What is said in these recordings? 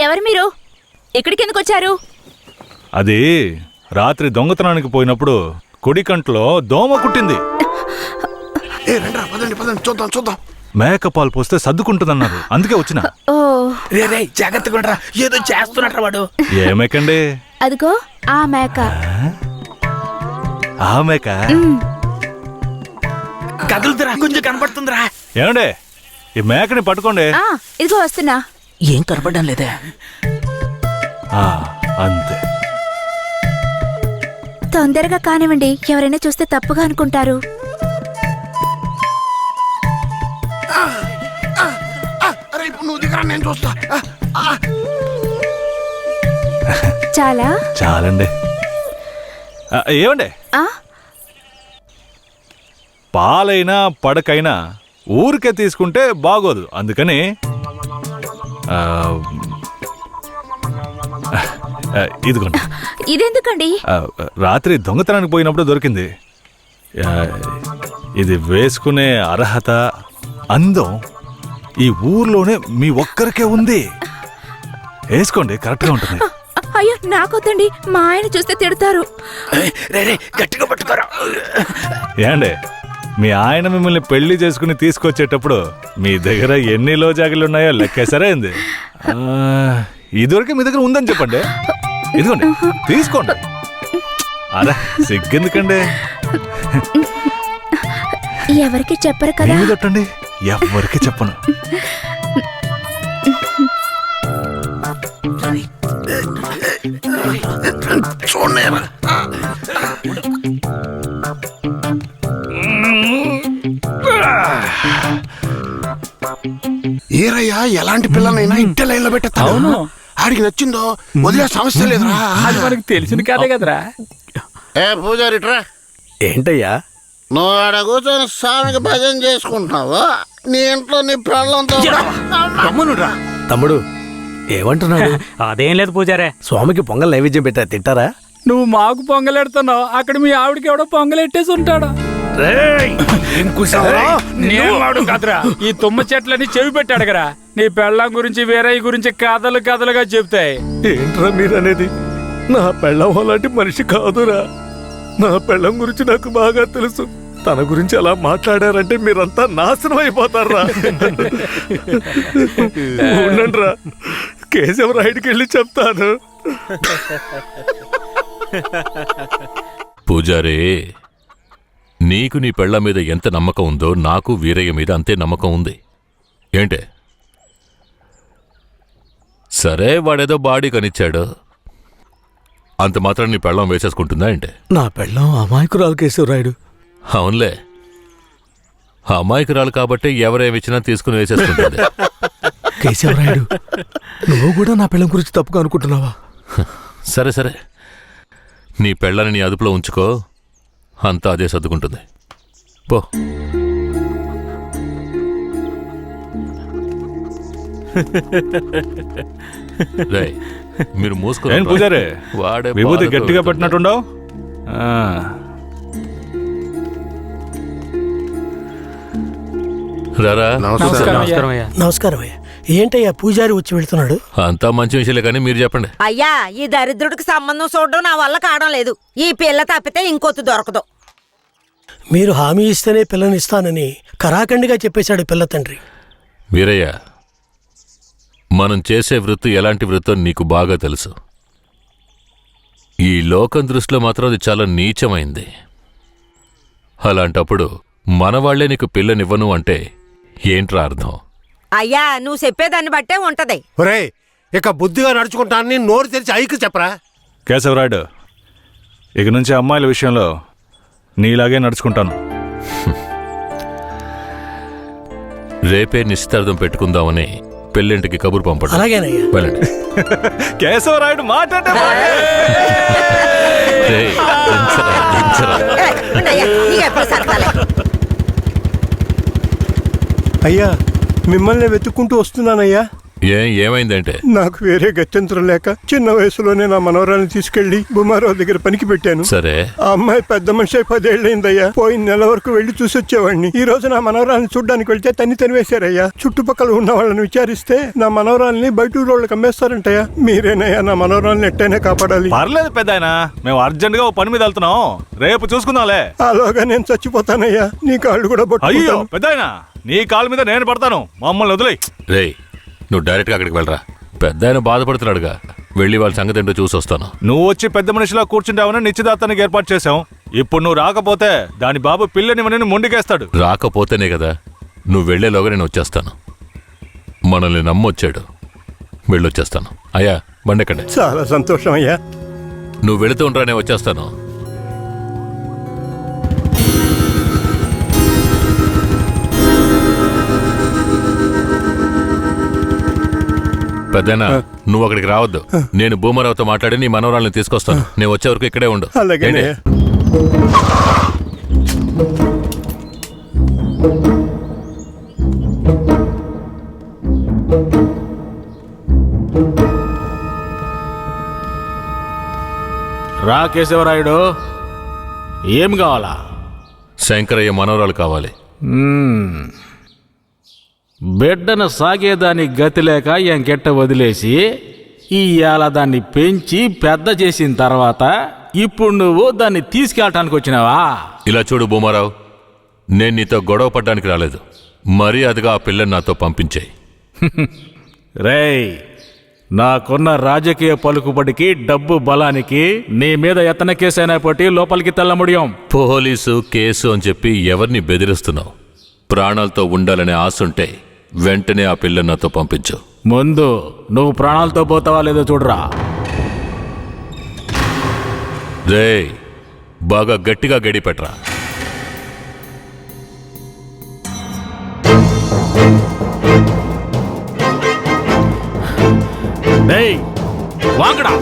ఎవరు మీరు? ఎక్కడికి ఎందుకు వచ్చారు? అది రాత్రి దొంగతనానికి పోయినప్పుడు కుడి కంట్లో దోమ కుట్టింది. చూద్దాం. మేకపాలు పోస్తే సర్దుకుంటుందన్నారు, అందుకే వచ్చిన. ఓ రే జాగ్రత్తగా ఉండరా, ఏదో చేస్తున్నట్రా వాడు. ఏ మేకండి? అదిగో ఆ మేక. ఆ మేక కదులుతురా, కొంచెం కనపడుతుందిరా. ఏమండే, ఈ మేకని పట్టుకోండి. ఇదిగో వస్తున్నా. ఏం కనపడడం లేదే. అంతే. తొందరగా కానివ్వండి, ఎవరైనా చూస్తే తప్పుగా అనుకుంటారు. నువ్వు దిగరా, నేను చూస్తా. చాలా చాలండి. ఏమండే, పాలైనా పడకైనా ఊరికే తీసుకుంటే బాగోదు, అందుకని ఇదిగోండి. ఇదెందుకండి? రాత్రి దొంగతనానికి పోయినప్పుడు దొరికింది. ఇది వేసుకునే అర్హత, అందం ఈ ఊర్లోనే మీ ఒక్కరికే ఉంది. వేసుకోండి, కరెక్ట్గా ఉంటుంది. అయ్యో నాకొద్దండి, మా ఆయన చూస్తే తిడతారు. గట్టిగా పట్టుకోరా. ఏండే, మీ ఆయన మిమ్మల్ని పెళ్లి చేసుకుని తీసుకొచ్చేటప్పుడు మీ దగ్గర ఎన్ని లోజాగిలు ఉన్నాయో లెక్కేసరే అయింది. ఇదివరకే మీ దగ్గర ఉందని చెప్పండి. ఇదిగోండి, తీసుకోండి. అరే సిగ్గెందుకండి? ఎవరికి చెప్పరు కదా. కొట్టండి, ఎవరికి చెప్పను. ఏరయ్యా, ఎలాంటి పిల్లనైనా ఇంటి లైన్ లో పెట్టేస్తాను. ఆడికి నచ్చిందో వదిలే సమస్య లేదురా. అది మనకి తెలిసింది కాదే కదరా. ఏ పూజారిట్రా. ఏంటయ్యా? నువ్వు ఆడ కూర్చొని స్వామికి భజన చేసుకుంటున్నావు, నీ ఇంట్లో నీ పిల్లలతో. తమ్ముడు ఏమంటున్నాడు? అదేం లేదు పూజారే. స్వామికి పొంగల్ నైవేద్యం పెట్టా, తింటారా? నువ్వు మాకు పొంగలెడుతున్నావు, అక్కడ మీ ఆవిడకి ఎవడో పొంగలెట్టేసి ఉంటాడు. నేను వాడు కదరా, ఈ తుమ్మ చెట్లని చెవి పెట్టాడు కదా. నీ పెళ్ళం గురించి వేరే గురించి కథలు కథలుగా చెప్తాయి. ఏంట్రా మీరనేది? నా పెళ్ళం అలాంటి మనిషి కాదురా. నా పెళ్ళం గురించి నాకు బాగా తెలుసు. తన గురించి అలా మాట్లాడారంటే మీరంతా నాశనం అయిపోతారా. ఉండండిరా, కేశవరాయుడికి వెళ్ళి చెప్తాను. పూజారే, నీకు నీ పెళ్ళ మీద ఎంత నమ్మకం ఉందో నాకు వీరయ్య మీద అంతే నమ్మకం ఉంది. ఏంటే? సరే, వాడేదో బాడీ కనిచ్చాడు, అంత మాత్రం నీ పెళ్ళం వేసేసుకుంటుందా ఏంటే? నా పెళ్ళం అమాయకురాలు కేశవరాయుడు. అవునులే, అమాయకురాలు కాబట్టి ఎవరేమిచ్చినా తీసుకుని వేసేసుకుంటుంది. కేశవరాయుడు, నువ్వు కూడా నా పెళ్ళం గురించి తప్పుగా అనుకుంటున్నావా? సరే సరే, నీ పెళ్ళని నీ అదుపులో ఉంచుకో, అంతా అదే సర్దుకుంటుంది. పో. రే, మీరు మూసుకో. పూజారే, వాడే విభూతి గట్టిగా పెట్టినట్టుండవు. రారా. నమస్కారం అయ్యా. ఏంటయ్యా పూజారి వచ్చి వెళ్తున్నాడు? అంతా మంచి విషయాలే, కానీ మీరు చెప్పండి. అయ్యా, ఈ దరిద్రుడికి సంబంధం చూడడం నా వల్ల కావడం లేదు. ఈ పిల్ల తప్పితే ఇంకొత్తు దొరకదు. మీరు హామీ ఇస్తేనే పిల్లని ఇస్తానని కరాఖండిగా చెప్పేశాడు పిల్ల తండ్రి. వీరయ్య, మనం చేసే వృత్తి ఎలాంటి వృత్తో నీకు బాగా తెలుసు. ఈ లోకం దృష్టిలో మాత్రం అది చాలా నీచమైంది. అలాంటప్పుడు మనవాళ్లే నీకు పిల్లనివ్వను అంటే ఏంట్రా అర్థం? అయ్యా, నువ్వు చెప్పేదాన్ని బట్టే ఉంటది. ఒరేయ్, ఇక బుద్ధిగా నడుచుకుంటానని నోరు తెరిచి ఐకి చెప్పరా. కేశవరాయుడు, ఇక నుంచి అమ్మాయిల విషయంలో నీలాగే నడుచుకుంటాను. రేపే నిశ్చితార్థం పెట్టుకుందామని పెళ్ళింటికి కబురు పంపడం. అలాగేనయ్యా. వెళ్ళండి. కేశవరాయుడు మాట్లాడే అయ్యా, మిమ్మల్ని వెతుక్కుంటూ వస్తున్నానయ్యా. ఏమైందంటే నాకు వేరే గత్యంతరం లేక చిన్న వయసులోనే నా మనవరాలను తీసుకెళ్లి బుమారావు దగ్గర పనికి పెట్టాను. సరే, ఆ అమ్మాయి పెద్ద మనిషి 10 ఏళ్ళైందయ్యా. పోయిన నెల వరకు వెళ్లి చూసొచ్చేవాడిని. ఈ రోజు నా మనవరాలను చూడ్డానికి వెళ్తే తనివేశారయ్యా. చుట్టుపక్కల ఉన్న వాళ్ళని విచారిస్తే నా మనవరాల్ని బయట ఊరోళ్ళకి అమ్మేస్తారంటయ్యా. మీరేనయ్యా నా మనవరాలను ఎట్టైనా కాపాడాలి. పర్లేదు పెద్దాయన, మేము అర్జెంట్ గా ఓ పని మీద వెళ్తున్నాం, రేపు చూసుకుందాంలే. అలాగా నేను చచ్చిపోతానయ్యా. నీ కాళ్ళు కూడా అయ్యో పట్టుకుంటాను. పెద్దాయన, నీ కాళ్ళ మీద నేను పడతాను, మమ్మల్ని వదిలేయ్. రేయ్ నువ్వు డైరెక్ట్గా అక్కడికి వెళ్ళరా. పెద్ద ఆయన బాధపడుతున్నాడుగా, వెళ్ళి వాళ్ళ సంగతి ఏంటో చూసొస్తాను. నువ్వు వచ్చి పెద్ద మనిషిలా కూర్చుంటావని నిశ్చితార్థానికి ఏర్పాటు చేశాం. ఇప్పుడు నువ్వు రాకపోతే దాని బాబు పిల్లని మొండికేస్తాడు. రాకపోతేనే కదా, నువ్వు వెళ్లేలోగా నేను వచ్చేస్తాను. మనల్ని నమ్మొచ్చాడు, వెళ్ళొచ్చేస్తాను. అయ్యా బండెక్కండి. చాలా సంతోషం అయ్యా. నువ్వు వెళుతూ ఉండరా, నేను వచ్చేస్తాను. పెద్దనా, నువ్వు అక్కడికి రావద్దు. నేను భూమరావుతో మాట్లాడి నీ మనవరాళ్ళని తీసుకొస్తాను. నేను వచ్చే వరకు ఇక్కడే ఉండు. అలాగే. రా కేశవరాయుడు, ఏం కావాలా? శంకరయ్య మనవరాలు కావాలి. బిడ్డను సాగేదానికి గతి లేక ఎంకెట్ట వదిలేసి ఇవాళ దాన్ని పెంచి పెద్ద చేసిన తర్వాత ఇప్పుడు నువ్వు దాన్ని తీసుకెళ్ళటానికి వచ్చినావా? ఇలా చూడు భూమారావు, నేను నీతో గొడవ పడ్డానికి రాలేదు. మర్యాదగా ఆ పిల్లని నాతో పంపించేయి. రేయ్, నాకున్న రాజకీయ పలుకుబడికి డబ్బు బలానికి నీ మీద ఎత్తన కేసైనా పట్టి లోపలికి తెల్లముడియం. పోలీసు కేసు అని చెప్పి ఎవరిని బెదిరిస్తున్నావు? ప్రాణాలతో ఉండాలనే ఆశుంటే వెంటనే ఆ పిల్లని నాతో పంపించు. ముందు నువ్వు ప్రాణాలతో పోతావా లేదో చూడరా. రేయ్, బాగా గట్టిగా గడిపెట్రా. రేయ్, వాంగడా.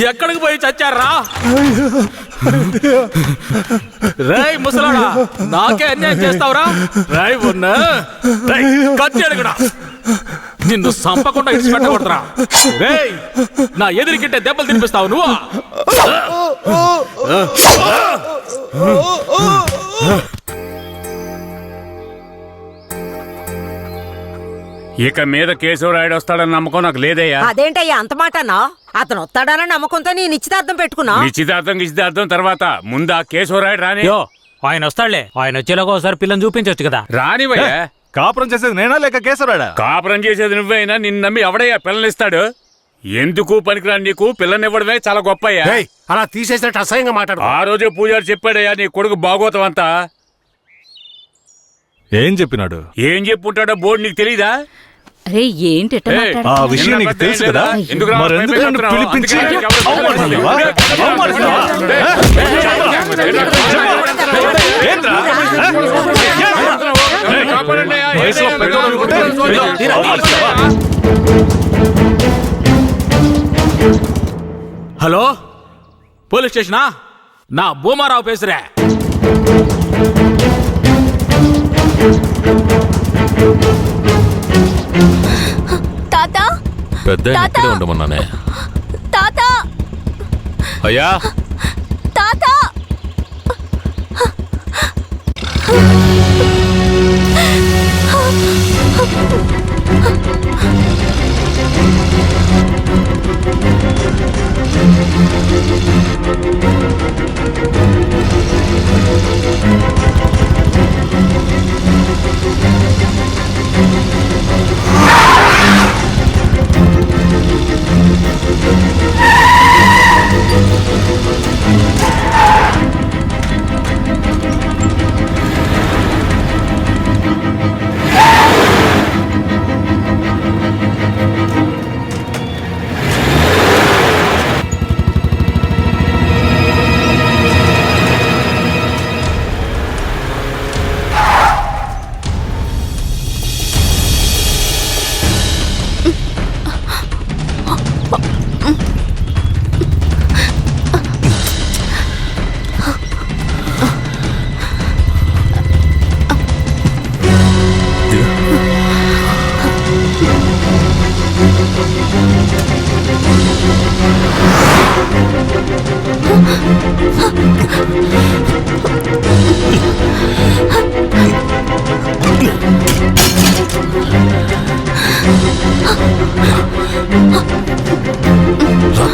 ఎక్కడికి పోయి చచ్చారా? రేయ్ ముసలాడా, నాకే అన్యాయం చేస్తావురా? రేయ్ ఉన్నా కత్తి అడుగుడా, నిన్ను సంపకుండా ఇచ్చి పెట్టకూడదురా. రేయ్, నా ఎదురికింటే దెబ్బలు తినిపిస్తావు నువ్వు. ఇక మీద కేశవరాయుడు వస్తాడన్న నమ్మకం నాకు లేదయ్యా. అదేంటయ్యా అంత మాట అన్నావ్? అతను వస్తాడన్న నమ్మకంతో నీ నిశ్చితార్థం పెట్టుకున్నా. నిశ్చితార్థం తర్వాత ముందు ఆ కేశవరాయుడు రాని. ఆయన వస్తాడులే. ఆయన వచ్చేలాగా ఒకసారి పిల్లని చూపించవచ్చు కదా. రానివయ్యా. కాపురం చేసేది నేనా లేక కేశవరాడా? కాపురం చేసేది నువ్వైనా నిన్ను నమ్మి ఎవడయ్యా పిల్లనిస్తాడు? ఎందుకు పనికిరాని నీకు పిల్లనివ్వడమే చాలా గొప్పయ్యా. అలా తీసేసినట్టు అసహ్యంగా మాట్లాడు. ఆ రోజే పూజారి చెప్పాడయ్యా నీ కొడుకు భాగవతం అంతా. ఏం చెప్పినాడు? ఏం చెప్పుంటాడో బోర్డు నీకు తెలీదా? అరే ఏంటి ఎట్ట ఏయ్, మాట్లాడుతున్నావ్? ఆ విషయం నీకు తెలుసు కదా? ఎందుకు రా? మరెందుకు నన్ను పిలిపించి అవమానిస్తున్నావా? అవమానిస్తున్నావా? ఏంట్రా? వయసులో పెద్దోడు అనుకుంటే ఇలా అవమానిస్తావా? Hello, police స్టేషనా? నా భూమారావు పేసురే. తాత పెద్ద ఇక్కడే ఉండమన్నానే. తాత అయ్యా, తాత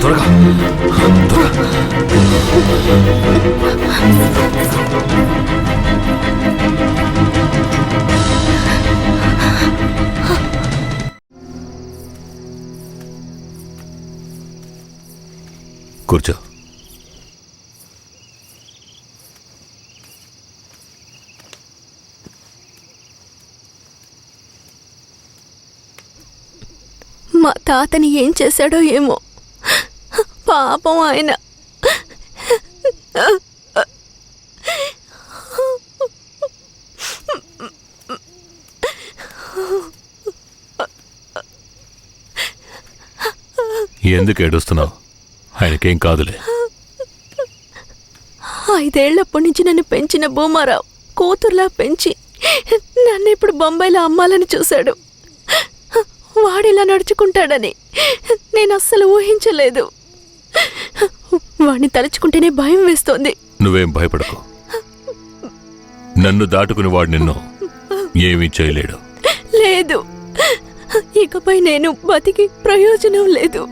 త్వరగా. కూర్చో. మా తాతని ఏం చేశాడో ఏమో, పాపం ఆయన. ఎందుకు ఏడుస్తున్నావు? ఆయనకేం కాదులే. 5 ఏళ్లప్పటి నుంచి నన్ను పెంచిన భూమారావు కూతుర్లా పెంచి నన్ను ఇప్పుడు బొంబాయిలో అమ్మాలని చూశాడు. వాడిలా నడుచుకుంటాడని నేను అస్సలు ఊహించలేదు. వాడిని తలుచుకుంటేనే భయం వేస్తోంది. నువ్వేం భయపడకు. నన్ను దాటుకుని వాడు నిన్ను ఏమీ చేయలేడు. లేదు, ఇకపై నేను బతికి ప్రయోజనం లేదు.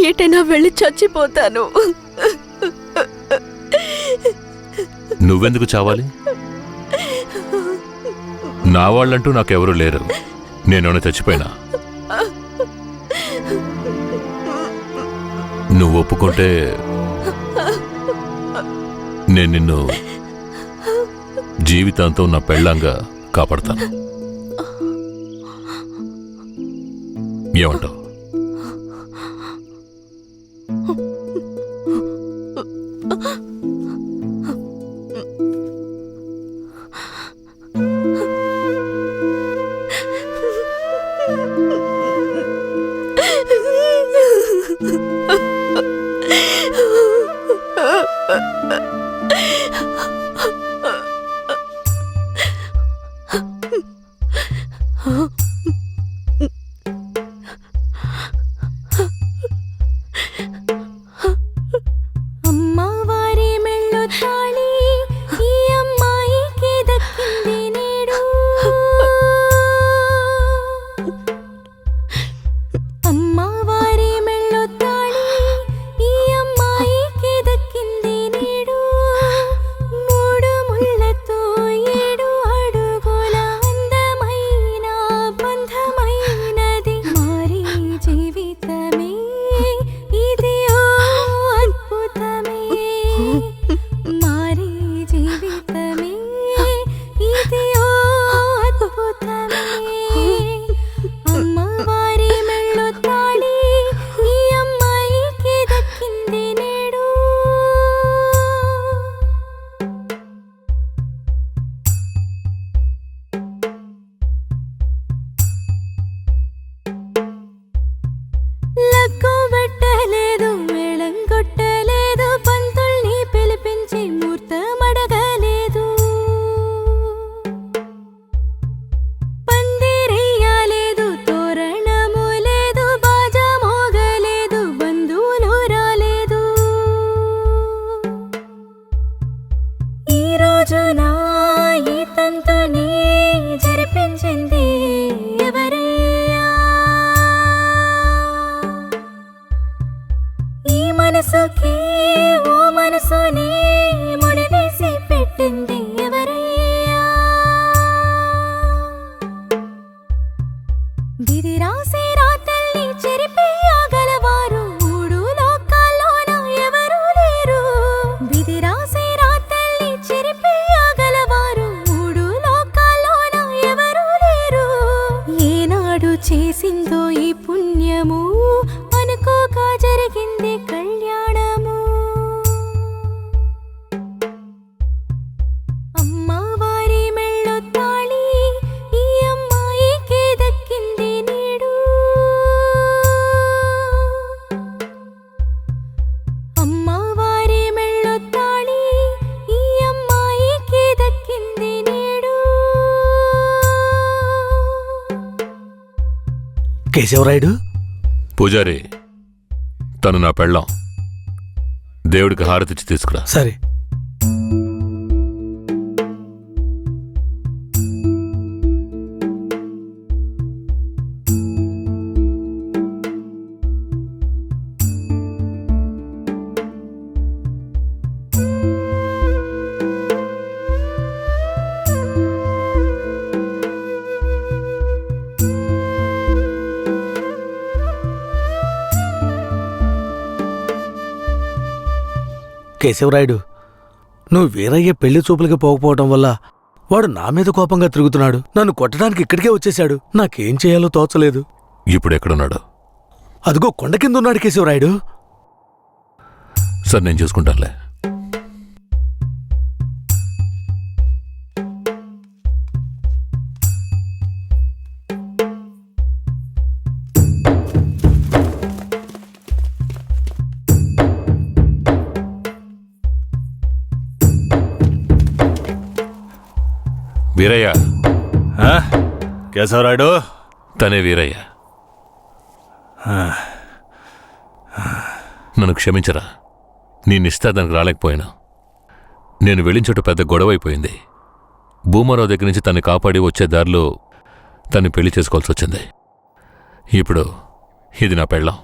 ఎటైనా వెళ్ళి చచ్చిపోతాను. నువ్వెందుకు చావాలి? నా వాళ్ళంటూ నాకెవరూ లేరు. నేనేమైనా చచ్చిపోయినా? నువ్వు ఒప్పుకుంటే నేను నిన్ను జీవితాంతం నా పెళ్ళంగా కాపాడతాను. ఏమంటావు? రోజున ఈ తంతుని జరిపించింది ఎవరయ్యా? ఈ మనసుకి ఓ మనసుని ముడివేసి పెట్టింది ఎవరయ్యా? విధి రాసే రాతల్ని చెరిపేయగలవారు మూడు లోకాల్లోన ఎవరూ లేరు. విధి రాసే రాతల్ని చెరిపేయగలవారు మూడు లోకాల్లోన ఎవరూ లేరు. ఏనాడు చేసిందో ఈ పుణ్యము అనుకోగా జరిగింది కళ్యాణము. అమ్మవారి మెళ్ళో తాళి ఈ అమ్మాయికే దక్కింది నేడు. అమ్మవారి మెళ్ళో తాళి ఈ అమ్మాయికే దక్కింది నేడు. కేశవరాయుడు, పూజారి, తను నా పెళ్ళాం. దేవుడికి హారతిచ్చి తీసుకురా. సరే. కేశవరాయుడు, నువ్వు వీరయ్య పెళ్లి చూపులకి పోకపోవటం వల్ల వాడు నా మీద కోపంగా తిరుగుతున్నాడు. నన్ను కొట్టడానికి ఇక్కడికే వచ్చేశాడు. నాకేం చేయాలో తోచలేదు. ఇప్పుడు ఎక్కడున్నాడు? అదిగో కొండ కింద ఉన్నాడు కేశవరాయుడు. సార్, నేను చూసుకుంటానులే. వీరయ్య. కేశవరాయుడు, తనే వీరయ్య. నన్ను క్షమించరా. నీ నిస్తాదానికి రాలేకపోయినా. నేను వెళ్ళిన చోట పెద్ద గొడవ అయిపోయింది. భూమారావు దగ్గర నుంచి తన్ని కాపాడి వచ్చే దారిలో తన్ని పెళ్లి చేసుకోవాల్సి వచ్చింది. ఇప్పుడు ఇది నా పెళ్ళాం.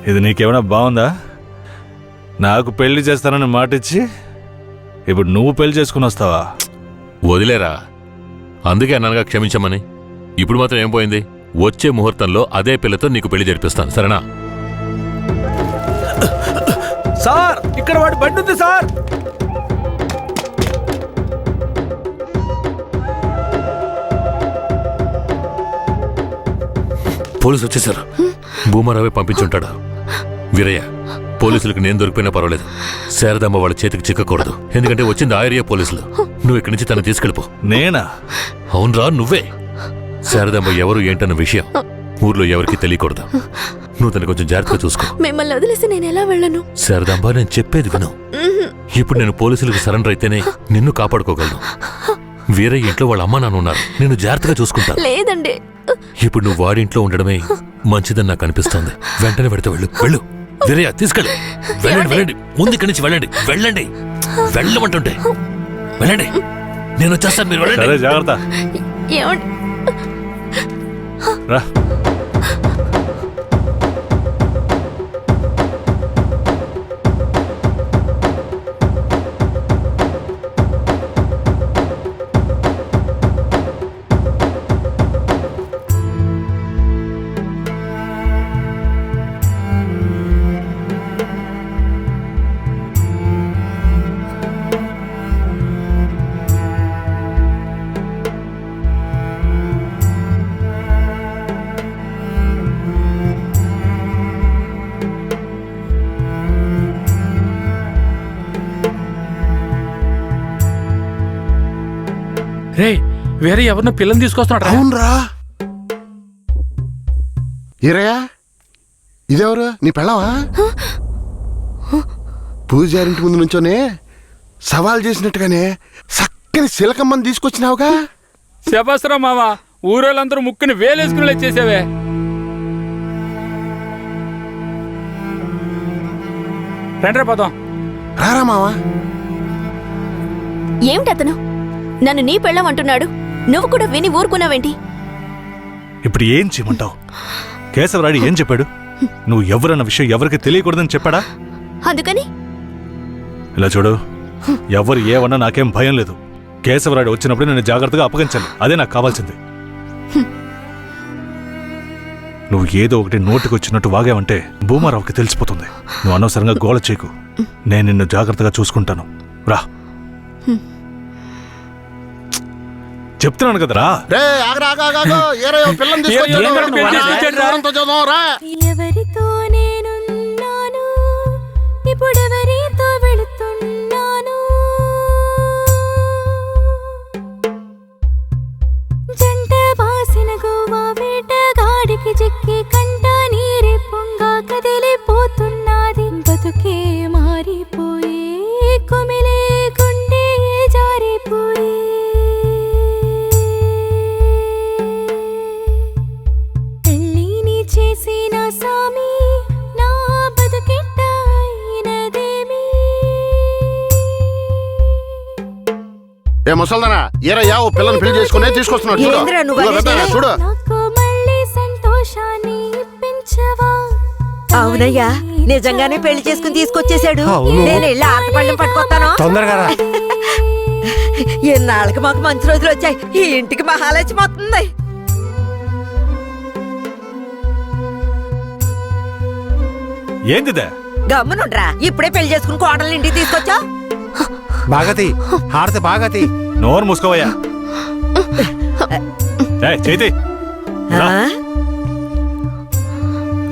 ఇది నీకేమైనా బాగుందా? నాకు పెళ్లి చేస్తానని మాటిచ్చి ఇప్పుడు నువ్వు పెళ్లి చేసుకుని వస్తావా? వదిలేరా. అందుకే అన్నగా క్షమించమని. ఇప్పుడు మాత్రం ఏం పోయింది? వచ్చే ముహూర్తంలో అదే పిల్లతో నీకు పెళ్లి జరిపిస్తాను, సరేనా? సార్, ఇక్కడ వాడి బండి ఉంది సార్. పోలీసు వచ్చేశారు. భూమారావే పంపించుంటాడు. వీరయ్య, పోలీసులకు నేను దొరికిపోయినా పర్వాలేదు. శారదమ్మ వాళ్ళ చేతికి చిక్కకూడదు. ఎందుకంటే వచ్చింది ఆ ఏరియా పోలీసులు. నువ్వు ఇక్కడి నుంచి తను తీసుకెళ్ళిపో. నేనా? అవునరా, నువ్వే. శారదమ్మ ఎవరు ఏంటన్న విషయం ఊర్లో ఎవరికి తెలియకూడదు. నువ్వు తను కొంచెం జాగ్రత్తగా చూసుకో. మిమ్మల్ని వదిలేసి నేను ఎలా వెళ్ళను? శారదమ్మ, నేను చెప్పేది విను. ఇప్పుడు నేను పోలీసులకు సరెండర్ అయితేనే నిన్ను కాపాడుకోగలను. వీరయ్య ఇంట్లో వాళ్ళ అమ్మ నాన్న ఉన్నారు. నేను జాగ్రత్తగా చూసుకుంటా. లేదండి. ఇప్పుడు నువ్వు వాడింట్లో ఉండడమే మంచిదని నాకు అనిపిస్తోంది. వెంటనే పెడితే వెళ్ళు. వెళ్ళు వీరయ్య, తీసుకెళ్ళు. వెళ్ళండి, వెళ్ళండి. ముందు ఇక్కడి నుంచి వెళ్ళండి. వెళ్ళండి, వెళ్ళమంటుంటే వెళ్ళండి. నేను వచ్చేస్తాను, మీరు వెళ్ళండి. సరే, జాగ్రత్త. ఏమండి? రా. రే, వేరే ఎవరినో పిల్లని తీసుకొస్తున్నాడు. అవునరా. ఈరయ్యా, ఇదెవరు? నీ పెళ్ళావా? పూజారింటి ముందు నుంచోనే సవాల్ చేసినట్టుగానే చక్కని శిలకమ్మని తీసుకొచ్చినావుగా. శబాస్రా మామ, ఊరోళ్ళందరూ ముక్కుని వేలేసుకుని చేసావే. రండి పోదాం. రారా మావా. ఏమిటతను నన్ను నీ పెళ్ళం అంటున్నాడు, నువ్వు కూడా విని ఊరుకున్నావేంటి? ఇప్పుడు ఏం చేయమంటావు? కేశవరాయుడు ఏం చెప్పాడు? నువ్వు ఎవరన్న విషయం ఎవరికి తెలియకూడదని చెప్పాడా? అందుకని ఇలా చూడు, ఎవరు ఏమన్నా నాకేం భయం లేదు. కేశవరాయుడు వచ్చినప్పుడు నేను జాగ్రత్తగా అప్పగించాలి, అదే నాకు కావాల్సింది. నువ్వు ఏదో ఒకటి నోటికి వచ్చినట్టు వాగావంటే భూమారావుకి తెలిసిపోతుంది. నువ్వు అనవసరంగా గోల చేయకు, నేను నిన్ను జాగ్రత్తగా చూసుకుంటాను. రా, చెప్తున్నాను కదరా. రే ఆగరా ఆగాగా, ఏరే పిల్లని తీసుకొచ్చాడు. ఏంటంటే పెళ్లి తీసుకొచ్చాడు రా? ఎవరితో చదువు రా. ఎవరితో నేనున్నాను, ఇప్పుడెవరితో వెళుతున్నాను, జంట బాసిన గోవా వేటగాడికి చిక్కి కంట నీరే పొంగ కదిలిపోతున్నది. బతుకే మారిపోయే, కుమిలే గుండె జారిపోయే. పెళ్ళిని చేసిన సామి నా బతుకెట్ట అయినదేమి. ఏ ముసల్దానా, ఏరయ్యా ఓ పిల్లని పెళ్లి చేసుకునే తీసుకొస్తున్నాడు చూడు. ఏందిరా నువ్వు ఇదిగో అనేది? పెద్దయ్య, చూడు. నాకు మళ్ళీ సంతోషాన్ని ఇప్పించవా? అవునయ్యా, నిజంగానే పెళ్లి చేసుకుని తీసుకొచ్చేసాడు. నేను వెళ్ళి ఆటపళ్ళం పట్టుకొస్తాను. తొందరగా రా. ఎన్నాళ్ళకి మాకు మంచి రోజులు వచ్చాయి. ఈ ఇంటికి మహాలక్ష్మి వస్తుంది. ఏందిదే? గమ్మునుండ్రా, ఇప్పుడే పెళ్లి చేసుకుని కోడల్ని ఇంటికి తీసుకొచ్చా. బాగతి హారతి బాగతి. నోరు మూసుకోవయ్యా. ఏయ్, చేతి రా.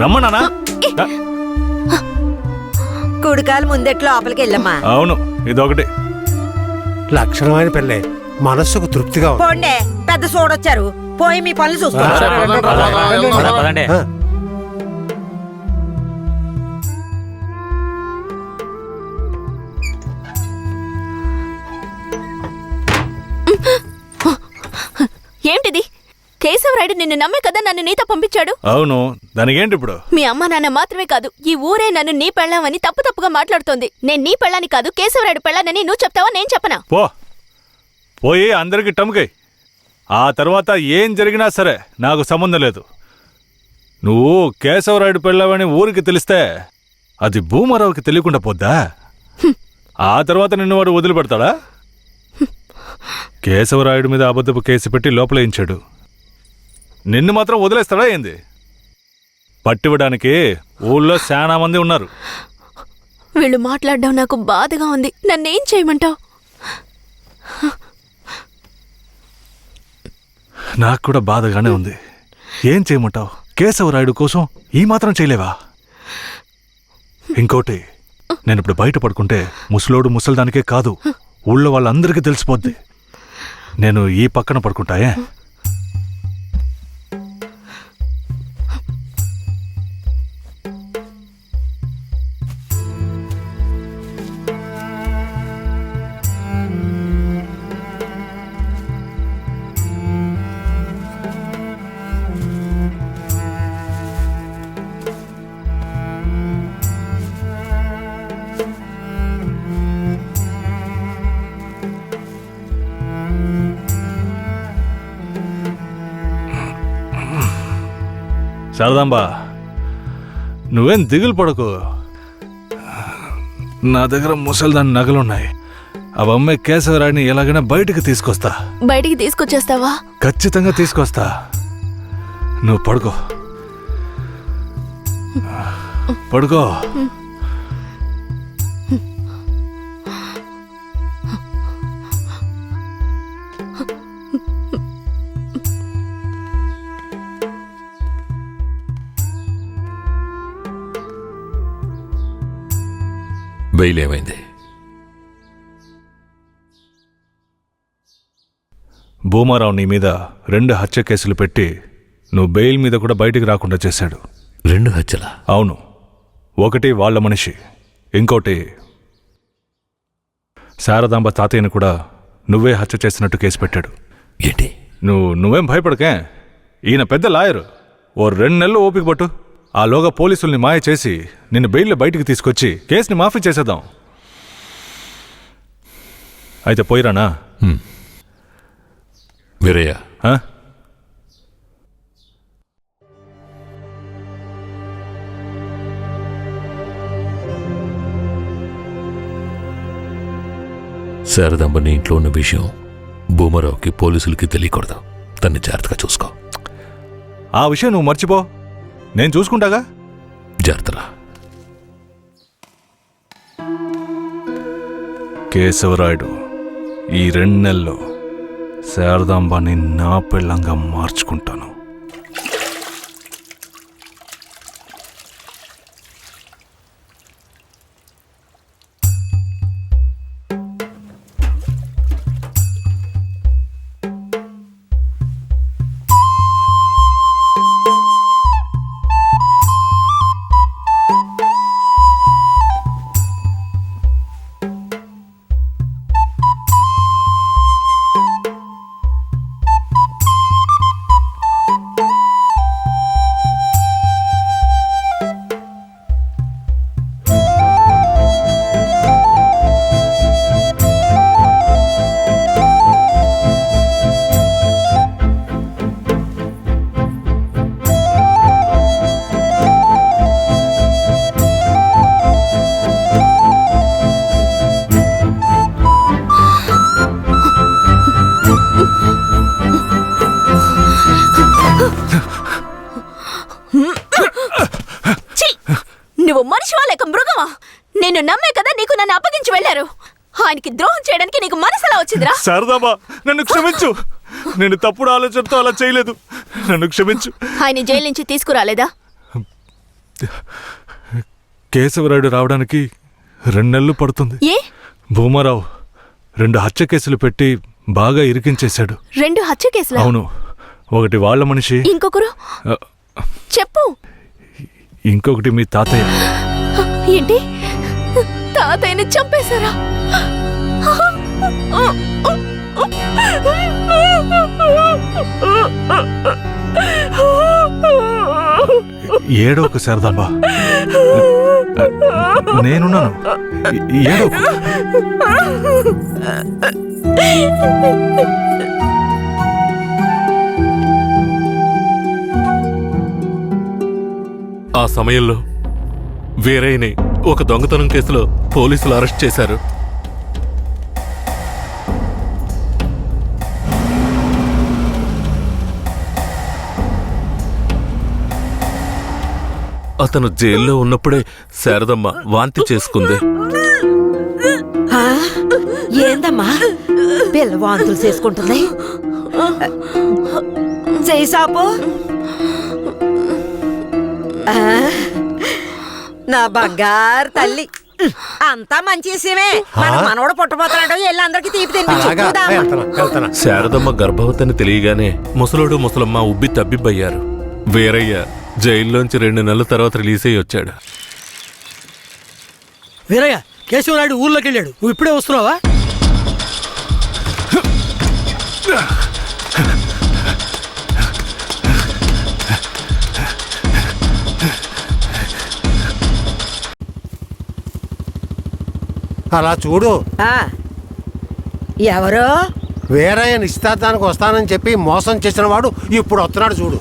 రమ్మన్నానా? కుడికాలు ముందెట్లు లోపలికి వెళ్ళమ్మా. అవును, ఇదొకటి. లక్షణమైన పెళ్ళే, మనస్సుకు తృప్తిగా ఉంది. పోండే, పెద్ద సోడొచ్చారు. పోయి మీ పనులు చూసుకోండి. సరే, పదండి రా, వెళ్దాం. పదండి. ఏంటిది? కేశవరాయుడు నిన్ను నమ్మే కదా నన్ను నీతో పంపించాడు. అవును, దానికేంటి ఇప్పుడు? మీ అమ్మ నాన్న మాత్రమే కాదు, ఈ ఊరే నన్ను నీ పెళ్ళామని తప్పుగా మాట్లాడుతోంది. నేను నీ పెళ్ళాని కాదు, కేశవరాయుడు పెళ్ళానని నువ్వు చెప్తావా, నేను చెప్పనా? పోయి అందరికి టమ్కై. ఆ తర్వాత ఏం జరిగినా సరే నాకు సంబంధం లేదు. నువ్వు కేశవరాయుడు పెళ్ళావని ఊరికి తెలిస్తే అది భూమారావుకి తెలియకుండా పోద్దా? ఆ తర్వాత నిన్ను వాడు వదిలిపెడతాడా? కేశవరాయుడు మీద అబద్ధపు కేసు పెట్టి లోపలేయించాడు. నిన్ను మాత్రం వదిలేస్తాడా ఏంది? పట్టివ్వడానికి ఊళ్ళో చాలా మంది ఉన్నారు. వీళ్ళు మాట్లాడడం నాకు బాధగా ఉంది. నన్నేం చేయమంటావు? నాకు కూడా బాధగానే ఉంది. ఏం చేయమంటావు? కేశవరాయుడు కోసం ఈ మాత్రం చేయలేవా? ఇంకోటి, నేను ఇప్పుడు బయట పడుకుంటే ముసలోడు ముసల్దానికే కాదు, ఊళ్ళో వాళ్ళందరికీ తెలిసిపోద్ది. నేను ఈ పక్కన పడుకుంటాయే. శారదాంబా, నువ్వేం దిగులు పడకు. నా దగ్గర ముసల్దాని నగలున్నాయి. అవమ్మే కేశవరాయుడిని ఎలాగైనా బయటికి తీసుకొస్తా. బయటికి తీసుకొచ్చేస్తావా? ఖచ్చితంగా తీసుకొస్తా. నువ్వు పడుకో, పడుకో. బెయిల్ ఏమైంది? భూమారావు నీ మీద 2 హత్య కేసులు పెట్టి నువ్వు బెయిల్ మీద కూడా బయటికి రాకుండా చేశాడు. 2 హత్యలా? అవును. ఒకటి వాళ్ళ మనిషి, ఇంకోటి శారదాంబ తాతయ్యను కూడా నువ్వే హత్య చేసినట్టు కేసు పెట్టాడు. ఏంటి? నువ్వేం భయపడకే. ఈయన పెద్ద లాయరు. ఓ 2 నెలలు ఓపిక పట్టు, ఆలోగా పోలీసుల్ని మాయ చేసి నిన్ను బెయిల్లో బయటికి తీసుకొచ్చి కేసుని మాఫీ చేసేద్దాం. అయితే పోయిరానా? వీరయ్య, ఆ? శారదాంబ నీ ఇంట్లో ఉన్న విషయం భూమారావుకి పోలీసులకి తెలియకూడదు. తన్ని జాగ్రత్తగా చూసుకో. ఆ విషయం నువ్వు మర్చిపో, నేను చూసుకుంటాగా. జాగ్రత్తరా. కేశవరాయుడు, ఈ 2 నెలల్లో శారదాంబాని నా పెళ్ళంగా మార్చుకుంటాను. నువ్వు మనిషివా లేక మృగమా? నేను నమ్మే కదా నీకు నన్ను అప్పగించి వెళ్ళారు. ఆయనకి ద్రోహం చేయడానికి నీకు మనసులా వచ్చిందిరా? శారదాంబా, నన్ను క్షమించు. నేను తప్పుడు ఆలోచనతో అలా చేయలేదు. నన్ను క్షమించు. ఆయన జైలు నుంచి తీసుకురాలేదా? కేశవరాయుడు రావడానికి 2 నెలలు పడుతుంది. ఏ? భూమారావు 2 హత్య కేసులు పెట్టి బాగా ఇరికించేశాడు. 2 హత్య కేసులా? అవును. ఒకటి వాళ్ళ మనిషి, ఇంకొకరు చెప్పు. ఇంకొకటి మీ తాతయ్య. ఏంటి? తాతయ్యని చంపేశారా? ఏడోకు శారదాంబా, నేనున్నాను. ఏడోకు. ఆ సమయంలో వీరయ్యని ఒక దొంగతనం కేసులో పోలీసులు అరెస్ట్ చేశారు. అతను జైల్లో ఉన్నప్పుడే శారదమ్మ వాంతి చేసుకుంది. ఏందమ్మా పిల్ల వాంతులు చేసుకుంటుంది? చేయి సాపు. నా బంగారు తల్లి, అంతా మంచి విషయమే. మన మనవడు పుట్టబోతున్నాడు. వెళ్ళి అందరికి తీపి తినిపించు. శారదమ్మ గర్భవతిని తెలియగానే ముసలోడు ముసలమ్మ ఉబ్బి తబ్బిబ్బయ్యారు. వీరయ్య జైల్లోంచి 2 నెలల తర్వాత రిలీజ్ అయ్యి వచ్చాడు. వీరయ్య, కేశవరాయుడు ఊర్లోకి వెళ్ళాడు. నువ్వు ఇప్పుడే వస్తున్నావా? అలా చూడు. ఎవరో వీరయ్య నిశ్చితార్థానికి వస్తానని చెప్పి మోసం చేసిన వాడు ఇప్పుడు వస్తున్నాడు చూడు.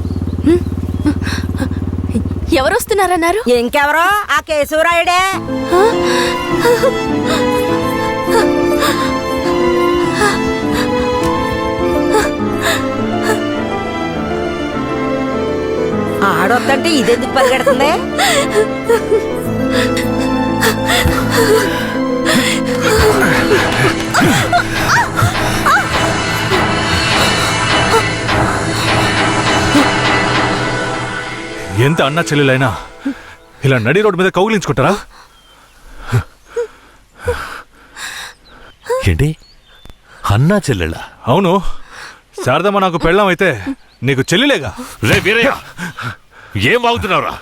ఎవరు వస్తున్నారన్నారు? ఇంకెవరో ఆ కేశవరాయుడే. ఆడొద్దంటే ఇదెందుకు పరిగెడుతుంది? ఎంత అన్నా చెల్లెలైనా ఇలా నడి రోడ్డు మీద కౌగిలించుకుంటారా? ఏంటి అన్నా చెల్లెళ్ళ? అవును. శారదమ్మ నాకు పెళ్ళాం అయితే నీకు చెల్లిలేగా. రే వీరయ్య, ఏం వాగుతున్నావురా?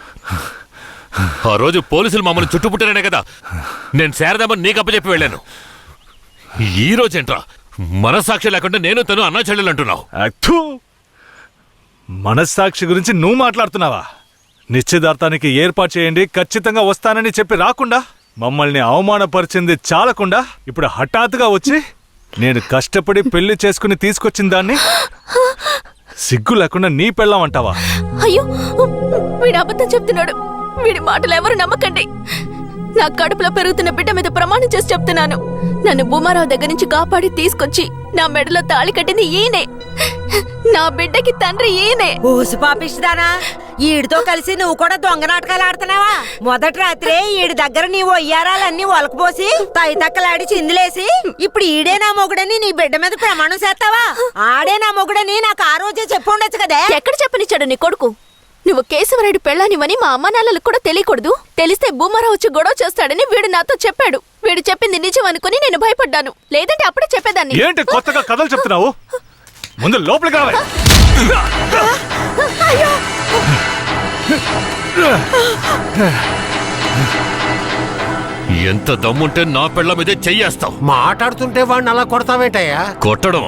ఆ రోజు పోలీసులు మమ్మల్ని చుట్టుముట్టారనే కదా నేను శారదమ్మని నీకు అప్పచెప్పి వెళ్ళాను. ఈ రోజేంట్రా మనస్సాక్షి లేకుండా నేను తను అన్నా చెల్లెలు అంటున్నావు? మనస్సాక్షి గురించి నువ్వు మాట్లాడుతున్నావా? నిశ్చితార్థానికి ఏర్పాటు చేయండి, ఖచ్చితంగా వస్తానని చెప్పి రాకుండా మమ్మల్ని అవమానపరిచింది చాలకుండా ఇప్పుడు హఠాత్తుగా వచ్చి నేను కష్టపడి పెళ్లి చేసుకుని తీసుకొచ్చిన దాన్ని సిగ్గు లేకుండా నీ పెళ్ళామంటావా? అయ్యో, వీడు అబద్ధం చెప్తున్నాడు. వీడి మాటలు ఎవరు నమ్మకండి. నా కడుపులో పెరుగుతున్న బిడ్డ మీద ప్రమాణం చేసి చెప్తున్నాను. నన్ను భూమారావు దగ్గర నుంచి కాపాడి తీసుకొచ్చి నా మెడలో తాళి కట్టింది ఈయనే. నా బిడ్డకి తండ్రి ఈయనే. ఊసి పాపిస్తానా? ఈడితో కలిసి నువ్వు కూడా దొంగ నాటకాలు ఆడుతున్నావా? మొదటి రాత్రే ఈడి దగ్గర నీ ఒయ్యారాలన్నీ ఒలకపోసి తైతక్కలాడి చిందులేసి ఇప్పుడు ఈడే నా మొగుడని నీ బిడ్డ మీద ప్రమాణం చేస్తావా? ఆడే నా మొగుడని నాకు ఆ రోజే చెప్పు ఉండొచ్చు కదే. ఎక్కడ చెప్పనిచ్చాడు నీ కొడుకు? నువ్వు కేశవరాయుడు పెళ్ళానివని మా అమ్మ నాన్నలకు కూడా తెలియకూడదు. తెలిస్తే భూమారావు వచ్చి గొడవ చేస్తాడని వీడు నాతో చెప్పాడు. వీడు చెప్పింది నిజం అనుకుని నేను భయపడ్డాను. లేదంటే అప్పుడే చెప్పేదాన్ని. ఏంటి కొత్తగా కథలు చెప్తున్నావు? ముందు లోపలికి రావే. ఎంత దమ్ముంటే నా పెళ్ళ మీదే చెయ్యేస్తావు? మాట్లాడుతుంటే వాడిని అలా కొడతావేటయ్యా? కొట్టడం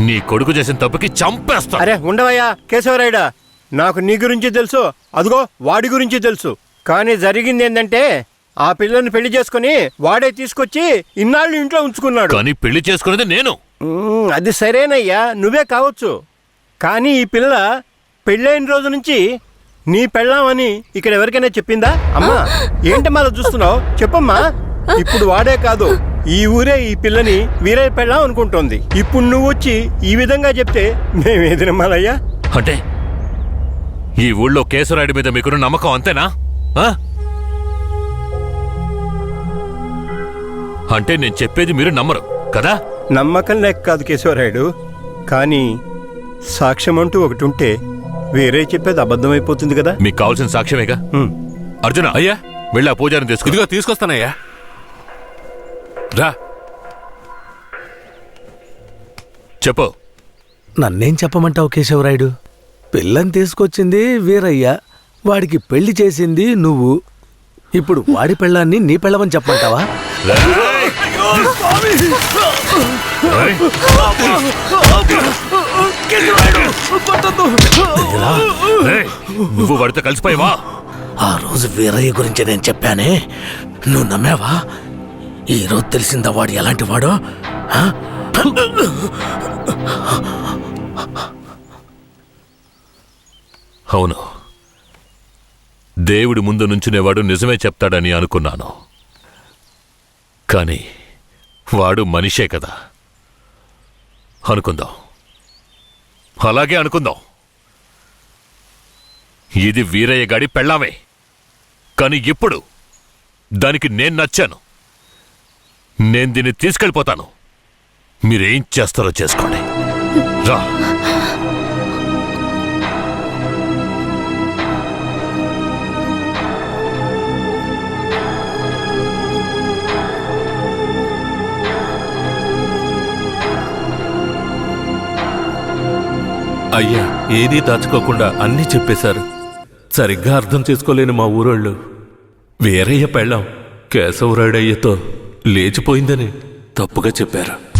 నీ కొడుకు చేసిన తప్పుకి చంపేస్తా. అరే ఉండవయ్యా కేశవరాయుడా, నాకు నీ గురించి తెలుసు, అదిగో వాడి గురించి తెలుసు. కానీ జరిగింది ఏంటంటే ఆ పిల్లని పెళ్లి చేసుకుని వాడే తీసుకొచ్చి ఇన్నాళ్ళు ఇంట్లో ఉంచుకున్నాడు. కానీ పెళ్లి చేసుకునేది నేను. అది సరేనయ్యా, నువ్వే కావచ్చు. కానీ ఈ పిల్ల పెళ్ళైన రోజు నుంచి నీ పెళ్ళామని ఇక్కడ ఎవరికైనా చెప్పిందా? అమ్మా ఏంటి మళ్ళీ చూస్తున్నావు? చెప్పమ్మా. ఇప్పుడు వాడే కాదు, ఈ ఊరే ఈ పిల్లని వీరే పెళ్ళాం అనుకుంటోంది. ఇప్పుడు నువ్వు వచ్చి ఈ విధంగా చెప్తే మేమేది నమ్మాలయ్యా? అంటే ఈ ఊళ్ళో కేశవరాయుడి మీద మీకున్న నమ్మకం అంతేనా? అంటే నేను చెప్పేది మీరు నమ్మరు కదా? నమ్మకం లేక కాదు కేశవరాయుడు, కానీ సాక్ష్యం అంటూ ఒకటి ఉంటే వేరే చెప్పేది అబద్ధమైపోతుంది కదా. మీకు కావాల్సిన సాక్ష్యమేగా. అర్జున, అయ్యా వెళ్ళి ఆ పూజారిని తీసుకు. ఇదిగో తీసుకొస్తానయ్యా. రా చెప్పు. నన్నేం చెప్పమంటావు కేశవరాయుడు? పిల్లని తీసుకొచ్చింది వీరయ్య, వాడికి పెళ్లి చేసింది నువ్వు. ఇప్పుడు వాడి పెళ్ళాన్ని నీ పెళ్ళమని చెప్పమంటావా? నువ్వు వాడితో కలిసిపోయావా? ఆ రోజు వీరయ్య గురించి నేను చెప్పానే, నువ్వు నమ్మావా? ఈ రోజు తెలిసిందా వాడు ఎలాంటి వాడో? అవును, దేవుడి ముందు నుంచునేవాడు నిజమే చెప్తాడని అనుకున్నాను. కానీ వాడు మనిషే కదా. అనుకుందాం, అలాగే అనుకుందాం. ఇది వీరయ్య గాడి పెళ్ళామే. కానీ ఇప్పుడు దానికి నేను నచ్చాను. నేను దీన్ని తీసుకెళ్ళిపోతాను. మీరేం చేస్తారో చేసుకోండి. రా. అయ్యా, ఏదీ దాచుకోకుండా అన్నీ చెప్పేశారు. సరిగ్గా అర్థం చేసుకోలేని మా ఊరోళ్ళు వీరయ్య పెళ్ళాం కేశవరాయుడయ్యతో లేచిపోయిందని తప్పుగా చెప్పారు.